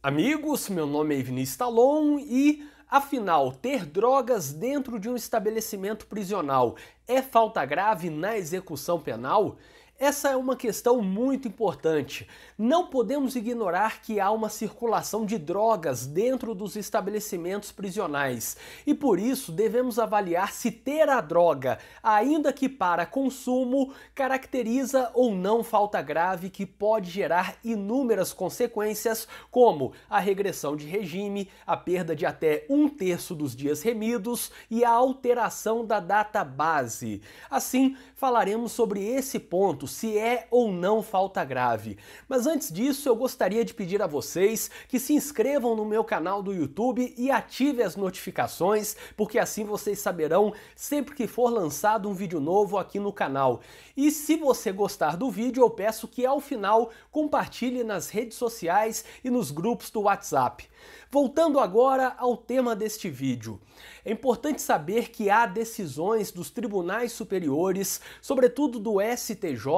Amigos, meu nome é Vinícius Talon e, afinal, ter drogas dentro de um estabelecimento prisional é falta grave na execução penal? Essa é uma questão muito importante. Não podemos ignorar que há uma circulação de drogas dentro dos estabelecimentos prisionais e por isso devemos avaliar se ter a droga, ainda que para consumo, caracteriza ou não falta grave que pode gerar inúmeras consequências, como a regressão de regime, a perda de até 1/3 dos dias remidos e a alteração da data base. Assim, falaremos sobre esse ponto, se é ou não falta grave. Mas antes disso, eu gostaria de pedir a vocês que se inscrevam no meu canal do YouTube e ativem as notificações, porque assim vocês saberão sempre que for lançado um vídeo novo aqui no canal. E se você gostar do vídeo, eu peço que ao final compartilhe nas redes sociais e nos grupos do WhatsApp. Voltando agora ao tema deste vídeo. É importante saber que há decisões dos tribunais superiores, sobretudo do STJ,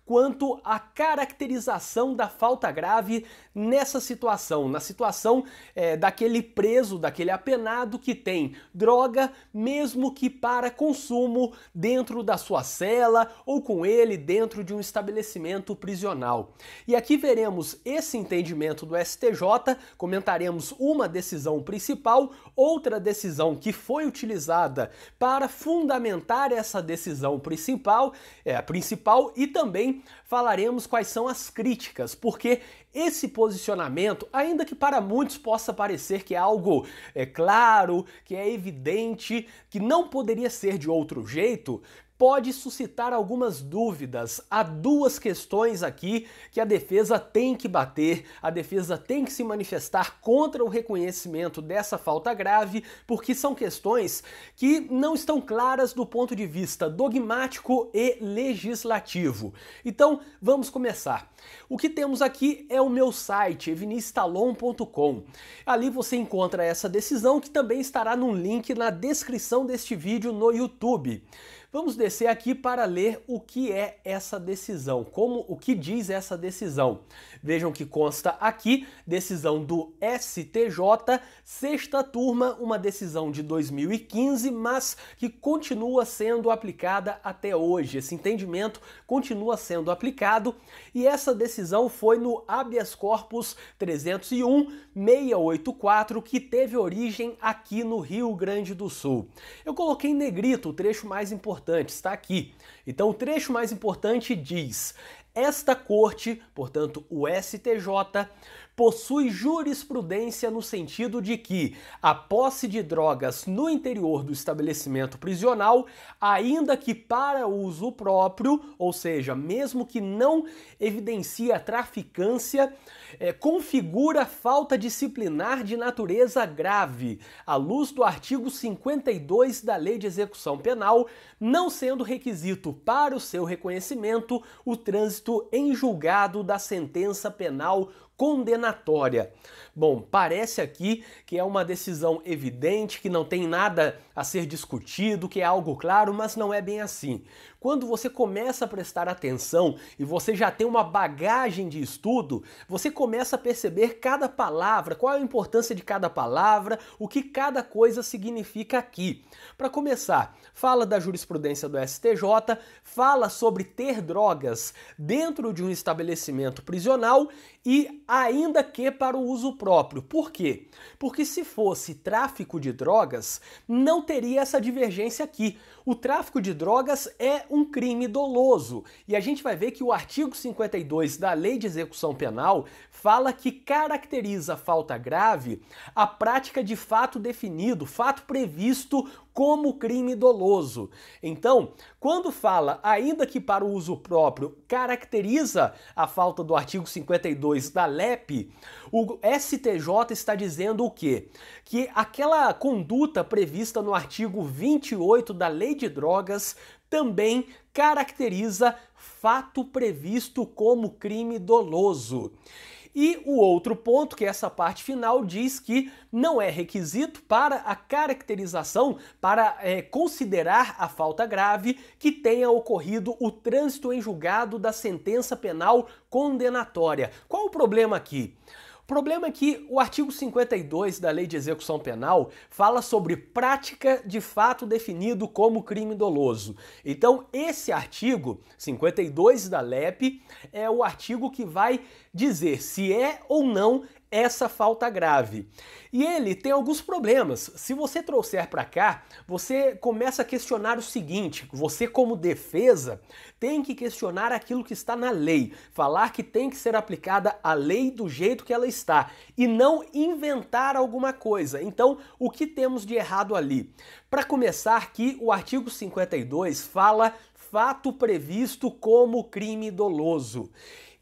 quanto à caracterização da falta grave nessa situação, na situação daquele preso, daquele apenado que tem droga, mesmo que para consumo dentro da sua cela ou com ele dentro de um estabelecimento prisional. E aqui veremos esse entendimento do STJ, comentaremos uma decisão principal, outra decisão que foi utilizada para fundamentar essa decisão principal e também falaremos quais são as críticas, porque esse posicionamento, ainda que para muitos possa parecer que é algo claro, que é evidente, que não poderia ser de outro jeito, pode suscitar algumas dúvidas. Há duas questões aqui que a defesa tem que bater, a defesa tem que se manifestar contra o reconhecimento dessa falta grave, porque são questões que não estão claras do ponto de vista dogmático e legislativo. Então, vamos começar. O que temos aqui é o meu site, eviniciustalon.com. Ali você encontra essa decisão, que também estará no link na descrição deste vídeo no YouTube. Vamos descer aqui para ler o que é essa decisão, o que diz essa decisão. Vejam que consta aqui, decisão do STJ, sexta turma, uma decisão de 2015, mas que continua sendo aplicada até hoje. Esse entendimento continua sendo aplicado e essa decisão foi no habeas corpus 301-684, que teve origem aqui no Rio Grande do Sul. Eu coloquei em negrito o trecho mais importante, está aqui. Então o trecho mais importante diz: esta corte, portanto o STJ, possui jurisprudência no sentido de que a posse de drogas no interior do estabelecimento prisional, ainda que para uso próprio, ou seja, mesmo que não evidencie a traficância, configura falta disciplinar de natureza grave, à luz do artigo 52 da Lei de Execução Penal, não sendo requisito para o seu reconhecimento o trânsito em julgado da sentença penal condenatória. Bom, parece aqui que é uma decisão evidente, que não tem nada a ser discutido, que é algo claro, mas não é bem assim. Quando você começa a prestar atenção e você já tem uma bagagem de estudo, você começa a perceber cada palavra, qual é a importância de cada palavra, o que cada coisa significa aqui. Para começar, fala da jurisprudência do STJ, fala sobre ter drogas dentro de um estabelecimento prisional e ainda que para o uso próprio. Por quê? Porque se fosse tráfico de drogas, não teria essa divergência aqui. O tráfico de drogas é um crime doloso e a gente vai ver que o artigo 52 da Lei de Execução Penal fala que caracteriza falta grave a prática de fato definido, fato previsto como crime doloso. Então, quando fala, ainda que para o uso próprio, caracteriza a falta do artigo 52 da LEP, o STJ está dizendo o quê? Que aquela conduta prevista no artigo 28 da Lei de Drogas também caracteriza fato previsto como crime doloso. E o outro ponto, que é essa parte final, diz que não é requisito para a caracterização, para considerar a falta grave, que tenha ocorrido o trânsito em julgado da sentença penal condenatória. Qual o problema aqui? O problema é que o artigo 52 da Lei de Execução Penal fala sobre prática de fato definido como crime doloso. Então, esse artigo 52 da LEP é o artigo que vai dizer se é ou não essa falta grave. E ele tem alguns problemas. Se você trouxer para cá, você começa a questionar o seguinte: você, como defesa, tem que questionar aquilo que está na lei, falar que tem que ser aplicada a lei do jeito que ela está e não inventar alguma coisa. Então, o que temos de errado ali? Para começar, aqui o artigo 52 fala fato previsto como crime doloso.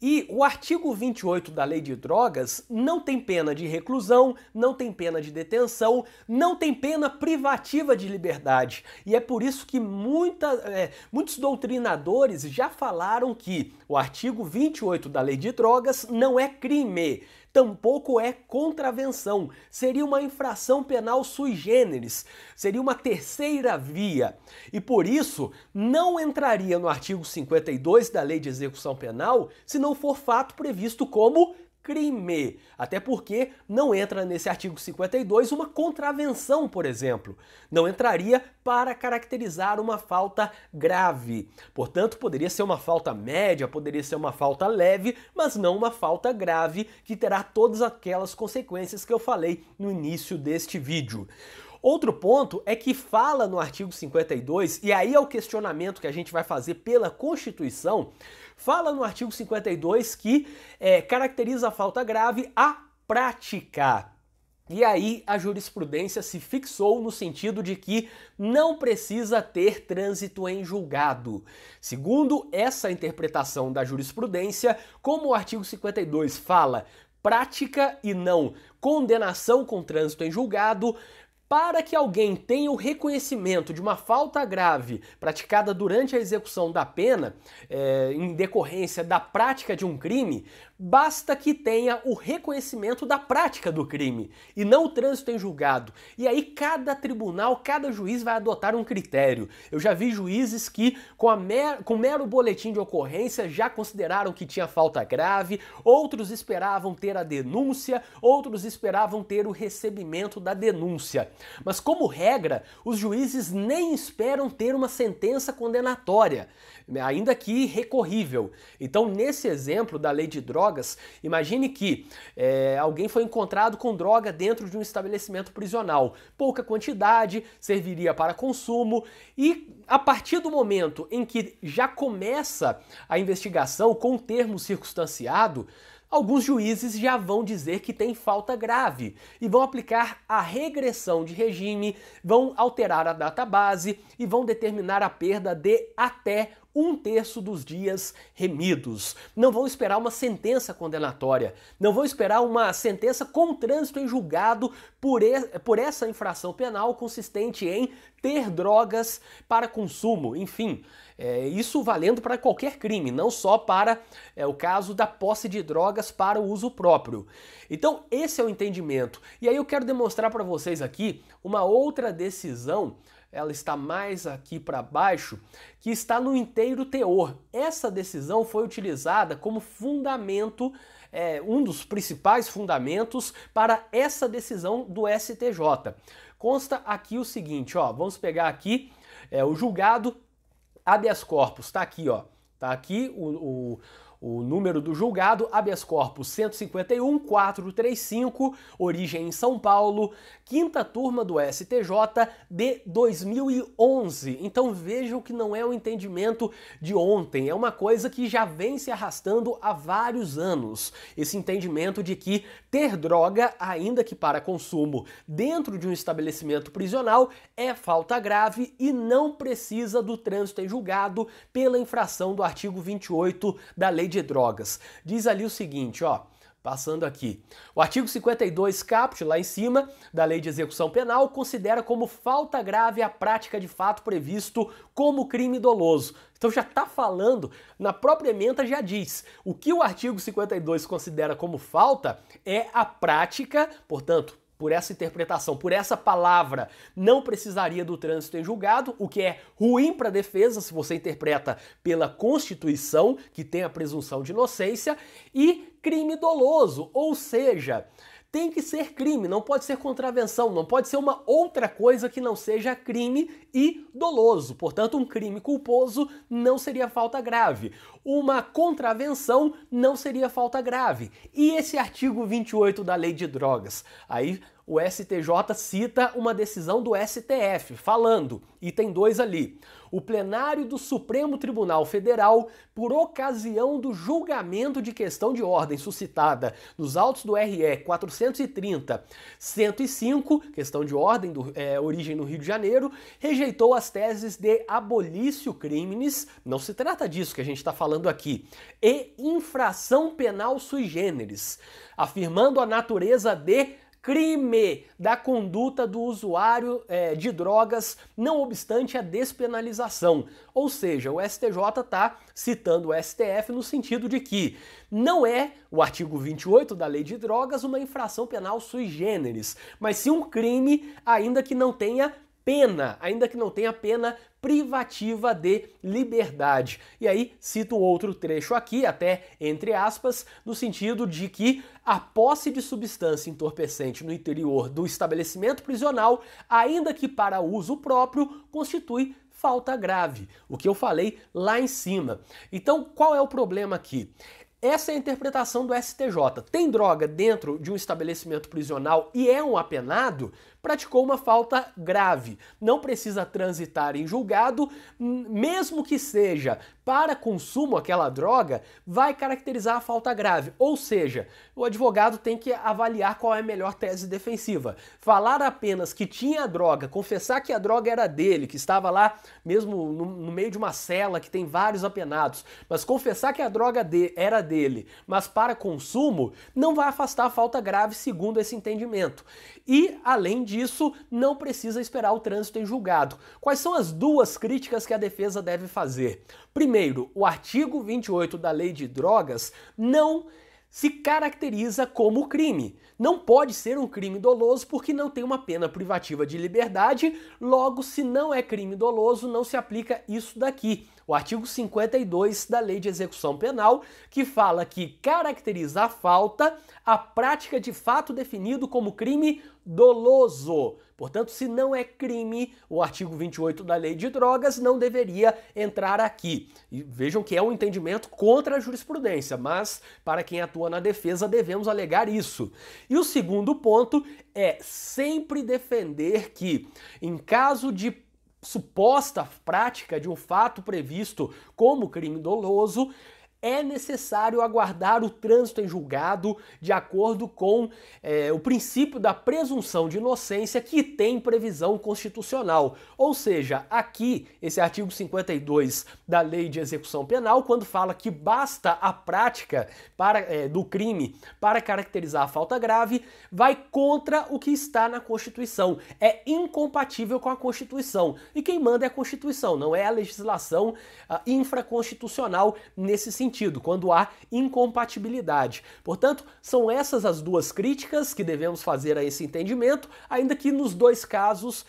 E o artigo 28 da Lei de Drogas não tem pena de reclusão, não tem pena de detenção, não tem pena privativa de liberdade. E é por isso que muitos doutrinadores já falaram que o artigo 28 da Lei de Drogas não é crime, tampouco é contravenção. Seria uma infração penal sui generis, seria uma terceira via. E por isso não entraria no artigo 52 da Lei de Execução Penal se não for fato previsto como crime. Até porque não entra nesse artigo 52 uma contravenção, por exemplo. Não entraria para caracterizar uma falta grave. Portanto, poderia ser uma falta média, poderia ser uma falta leve, mas não uma falta grave que terá todas aquelas consequências que eu falei no início deste vídeo. Outro ponto é que fala no artigo 52, e aí é o questionamento que a gente vai fazer pela Constituição, fala no artigo 52 que caracteriza a falta grave a prática. E aí a jurisprudência se fixou no sentido de que não precisa ter trânsito em julgado. Segundo essa interpretação da jurisprudência, como o artigo 52 fala prática e não condenação com trânsito em julgado, para que alguém tenha o reconhecimento de uma falta grave praticada durante a execução da pena, em decorrência da prática de um crime, basta que tenha o reconhecimento da prática do crime e não o trânsito em julgado. E aí cada tribunal, cada juiz vai adotar um critério. Eu já vi juízes que com mero boletim de ocorrência já consideraram que tinha falta grave, outros esperavam ter a denúncia, outros esperavam ter o recebimento da denúncia. Mas como regra, os juízes nem esperam ter uma sentença condenatória, ainda que recorrível. Então, nesse exemplo da Lei de Drogas, imagine que alguém foi encontrado com droga dentro de um estabelecimento prisional. Pouca quantidade, serviria para consumo e a partir do momento em que já começa a investigação com o termo circunstanciado, alguns juízes já vão dizer que tem falta grave e vão aplicar a regressão de regime, vão alterar a database e vão determinar a perda de até 1/3 dos dias remidos. Não vão esperar uma sentença condenatória, não vão esperar uma sentença com trânsito em julgado por essa infração penal consistente em ter drogas para consumo, enfim. Isso valendo para qualquer crime, não só para o caso da posse de drogas para o uso próprio. Então, esse é o entendimento. E aí eu quero demonstrar para vocês aqui uma outra decisão, ela está mais aqui para baixo, que está no inteiro teor. Essa decisão foi utilizada como fundamento, um dos principais fundamentos para essa decisão do STJ. Consta aqui o seguinte, ó, vamos pegar aqui o julgado habeas corpus, está aqui, ó, tá aqui o número do julgado, habeas corpus 151.435, origem em São Paulo, quinta turma do STJ de 2011. Então vejam que não é um entendimento de ontem, é uma coisa que já vem se arrastando há vários anos. Esse entendimento de que ter droga, ainda que para consumo, dentro de um estabelecimento prisional é falta grave e não precisa do trânsito em julgado pela infração do artigo 28 da Lei de Drogas. Diz ali o seguinte, ó, passando aqui. O artigo 52 caput, lá em cima, da Lei de Execução Penal, considera como falta grave a prática de fato previsto como crime doloso. Então já está falando, na própria ementa já diz, o que o artigo 52 considera como falta é a prática, portanto, por essa interpretação, por essa palavra, não precisaria do trânsito em julgado, o que é ruim para a defesa se você interpreta pela Constituição, que tem a presunção de inocência, e crime doloso, ou seja, tem que ser crime, não pode ser contravenção, não pode ser uma outra coisa que não seja crime e doloso. Portanto, um crime culposo não seria falta grave. Uma contravenção não seria falta grave. E esse artigo 28 da Lei de Drogas? Aí o STJ cita uma decisão do STF, falando, item 2 ali, o plenário do Supremo Tribunal Federal, por ocasião do julgamento de questão de ordem suscitada nos autos do RE 430-105, questão de ordem, origem no Rio de Janeiro, rejeitou as teses de abolício crimes, não se trata disso que a gente está falando aqui, e infração penal sui generis, afirmando a natureza de crime da conduta do usuário de drogas, não obstante a despenalização. Ou seja, o STJ está citando o STF no sentido de que não é o artigo 28 da Lei de Drogas uma infração penal sui generis, mas sim um crime ainda que não tenha pena privativa de liberdade. E aí cito um outro trecho aqui, até entre aspas, no sentido de que a posse de substância entorpecente no interior do estabelecimento prisional, ainda que para uso próprio, constitui falta grave, o que eu falei lá em cima. Então, qual é o problema aqui? Essa é a interpretação do STJ. Tem droga dentro de um estabelecimento prisional e é um apenado, praticou uma falta grave. Não precisa transitar em julgado, mesmo que seja para consumo aquela droga, vai caracterizar a falta grave. Ou seja, o advogado tem que avaliar qual é a melhor tese defensiva. Falar apenas que tinha a droga, confessar que a droga era dele, que estava lá mesmo no meio de uma cela que tem vários apenados, mas confessar que a droga era dele, mas para consumo, não vai afastar a falta grave segundo esse entendimento. E, além disso, não precisa esperar o trânsito em julgado. Quais são as duas críticas que a defesa deve fazer? Primeiro, o artigo 28 da Lei de Drogas não se caracteriza como crime. Não pode ser um crime doloso porque não tem uma pena privativa de liberdade, logo, se não é crime doloso, não se aplica isso daqui. O artigo 52 da Lei de Execução Penal, que fala que caracteriza a falta a prática de fato definido como crime doloso. Portanto, se não é crime, o artigo 28 da Lei de Drogas não deveria entrar aqui. E vejam que é um entendimento contra a jurisprudência, mas para quem atua na defesa devemos alegar isso. E o segundo ponto é sempre defender que, em caso de suposta prática de um fato previsto como crime doloso, é necessário aguardar o trânsito em julgado de acordo com o princípio da presunção de inocência que tem previsão constitucional. Ou seja, aqui, esse artigo 52 da Lei de Execução Penal, quando fala que basta a prática do crime para caracterizar a falta grave, vai contra o que está na Constituição. É incompatível com a Constituição. E quem manda é a Constituição, não é a legislação infraconstitucional nesse sentido, quando há incompatibilidade. Portanto, são essas as duas críticas que devemos fazer a esse entendimento, ainda que nos dois casos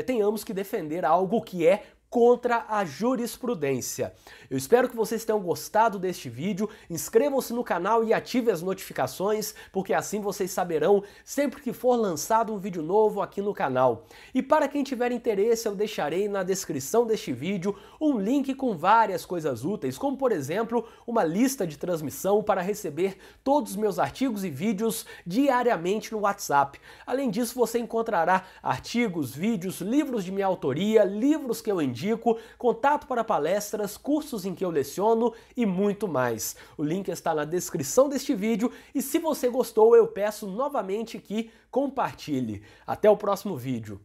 tenhamos que defender algo que é contra a jurisprudência. Eu espero que vocês tenham gostado deste vídeo, inscrevam-se no canal e ativem as notificações, porque assim vocês saberão sempre que for lançado um vídeo novo aqui no canal. E para quem tiver interesse, eu deixarei na descrição deste vídeo um link com várias coisas úteis, como por exemplo, uma lista de transmissão para receber todos os meus artigos e vídeos diariamente no WhatsApp. Além disso, você encontrará artigos, vídeos, livros de minha autoria, livros que eu indico, contato para palestras, cursos em que eu leciono e muito mais. O link está na descrição deste vídeo e se você gostou, eu peço novamente que compartilhe. Até o próximo vídeo.